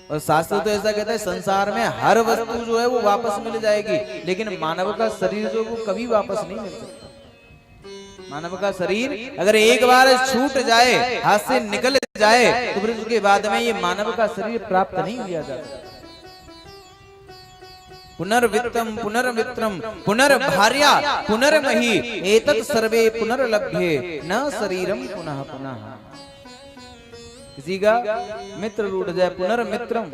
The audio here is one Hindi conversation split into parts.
और शास्त्र तो ऐसा कहता है संसार में हर वस्तु जो है वो वापस मिल जाएगी, लेकिन मानव का शरीर जो वो कभी वापस नहीं मिल सकता। मानव का शरीर अगर एक बार छूट जाए, हाथ से निकल जाए, तो फिर उसके बाद में ये मानव का शरीर प्राप्त नहीं किया जा सकता। पुनर्वित्तम पुनर्मित्रम पुनर्भार्या पुनर्मही एतत् सर्वे पुनर्लभ्ये न शरीरम पुनः पुनः। किसी का मित्र रूठ जाए, पुनर्मित्रम,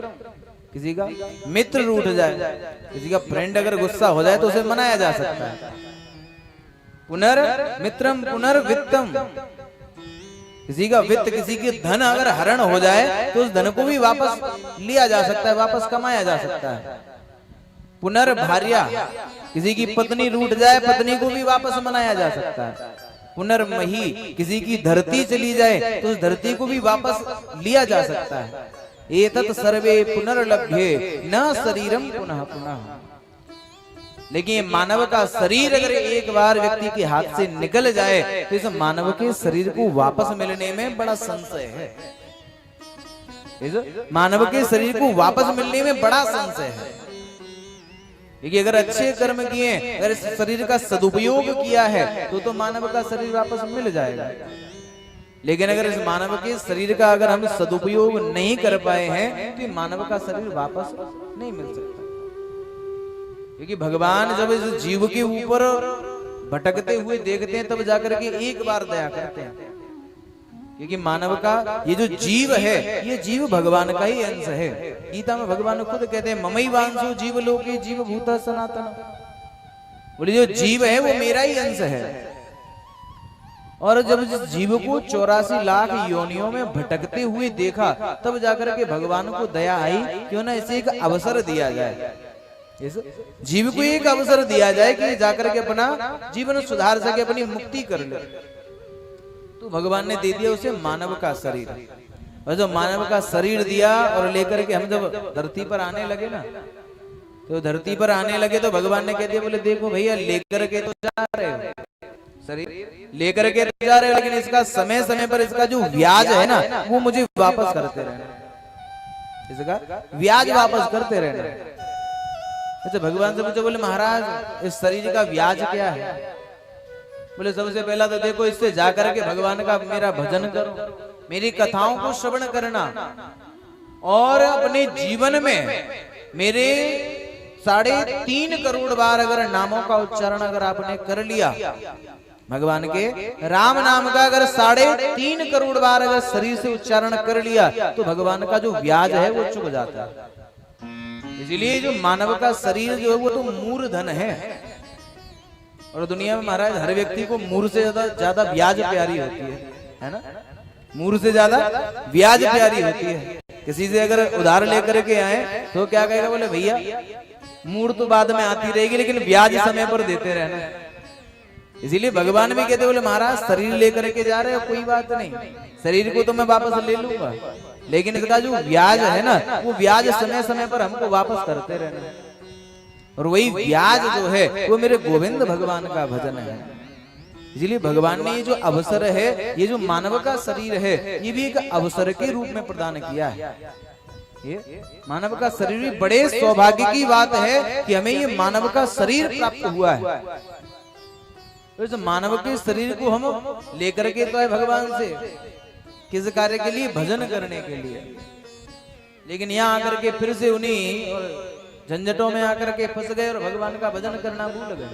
किसी का मित्र रूठ जाए, किसी का फ्रेंड अगर गुस्सा हो जाए तो उसे मनाया जा सकता है। पुनर्मित्रम पुनर्वित्तम, किसी का वित्त, किसी की धन अगर हरण हो जाए तो उस धन को भी वापस लिया जा सकता है, वापस कमाया जा सकता है। पुनर्भार्या, किसी की पत्नी रूठ जाए, पत्नी को भी वापस मनाया जा सकता है। पुनर्मही, किसी की धरती चली जाए तो उस धरती को भी वापस लिया जा सकता है। एतत् सर्वे पुनर्लभ्ये न शरीरम पुनः पुनः। लेकिन मानव का शरीर अगर एक बार व्यक्ति के हाथ से निकल जाए तो इस मानव के शरीर को वापस मिलने में बड़ा संशय है। इस मानव के शरीर को वापस मिलने में बड़ा संशय है। क्योंकि अगर अच्छे कर्म किए, अगर इस शरीर का सदुपयोग किया है तो मानव का शरीर वापस मिल जाएगा। लेकिन अगर इस मानव के शरीर का अगर हम सदुपयोग नहीं कर पाए हैं तो मानव का शरीर वापस नहीं मिल सकता। क्योंकि भगवान जब इस जीव के ऊपर भटकते हुए देखते हैं तब जाकर के एक बार दया करते हैं। क्योंकि मानव का ये जो जीव है, ये जीव भगवान का ही अंश है। गीता में भगवान खुद कहते हैं ममैवांशो जीव लोके जीव भूता सनातन। बोले जो जीव है वो मेरा ही अंश है। और जब जिस जीव को 84 लाख योनियों में भटकते हुए देखा तब जाकर के भगवान को दया आई, क्यों ना इसे एक अवसर दिया जाए, इस जीव को एक अवसर दिया जाए कि जाकर के अपना जीवन सुधार सके, अपनी मुक्ति कर ले। तो भगवान ने दे दिया उसे मानव का शरीर। और जब मानव का शरीर दिया और लेकर के हम जब धरती पर आने लगे ना, तो धरती पर आने लगे तो भगवान ने कह दिया, बोले देखो भैया लेकर के तो जा रहे हो, शरीर लेकर के तो जा रहे हो, लेकिन इसका समय समय पर इसका जो ब्याज है ना वो मुझे वापस करते रहना, इसका ब्याज वापस करते रहना। अच्छा, भगवान से पूछो, बोले महाराज इस शरीर का ब्याज क्या है? बोले सबसे पहला तो देखो इससे जाकर के भगवान का मेरा भजन करो, मेरी कथाओं को श्रवण करना, और अपने जीवन में मेरे 3.5 करोड़ बार अगर नामों का उच्चारण अगर आपने कर लिया, भगवान के राम नाम का अगर 3.5 करोड़ बार अगर शरीर से उच्चारण कर लिया तो भगवान का जो ब्याज है वो चुक जाता है। इसलिए जो मानव का शरीर जो है वो तो मूर्धन है। और दुनिया में महाराज हर व्यक्ति को मूर से ज्यादा ब्याज प्यारी होती है ना? मूर से ज्यादा ब्याज प्यारी होती है। किसी से अगर उधार लेकर के आए तो क्या कहेगा, बोले भैया मूर तो बाद में आती रहेगी लेकिन ब्याज समय पर देते रहना। इसीलिए भगवान भी कहते, बोले महाराज शरीर लेकर के जा रहे हो कोई बात नहीं, शरीर को तो मैं वापस ले लूंगा, लेकिन इसका जो ब्याज है ना वो ब्याज समय समय पर हमको वापस करते रहना। और वही ब्याज जो है वो मेरे गोविंद भगवान का भजन है। इसलिए भगवान ने ये जो अवसर है, ये जो मानव का शरीर है, ये भी एक अवसर के रूप में प्रदान किया है। ये मानव का शरीर भी बड़े सौभाग्य की बात है कि हमें ये मानव का शरीर प्राप्त हुआ है। तो इस मानव के शरीर को हम लेकर के तो है भगवान से किस कार्य के लिए? भजन करने के लिए। लेकिन यहाँ आकर के फिर से उन्हीं झंझटों में आकर के फंस गए और भगवान का भजन करना भूल गए।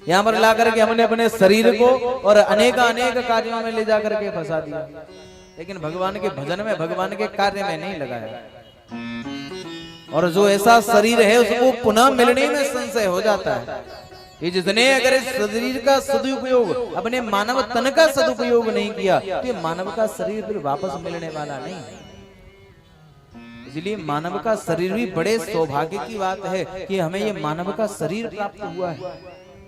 यहाँ पर ला करके हमने अपने शरीर को और अनेक कार्यों में ले जाकर के फंसा दिया, लेकिन भगवान के भजन में, भगवान के कार्य में नहीं लगाया। और जो ऐसा शरीर है उसको पुनः मिलने में संशय हो जाता है। ये जिसने अगर इस शरीर का सदुपयोग, अपने मानव तन का सदुपयोग नहीं किया तो ये मानव का शरीर फिर वापस मिलने वाला नहीं है। इसलिए मानव का शरीर भी बड़े सौभाग्य की बात है कि हमें ये मानव का शरीर प्राप्त हुआ है।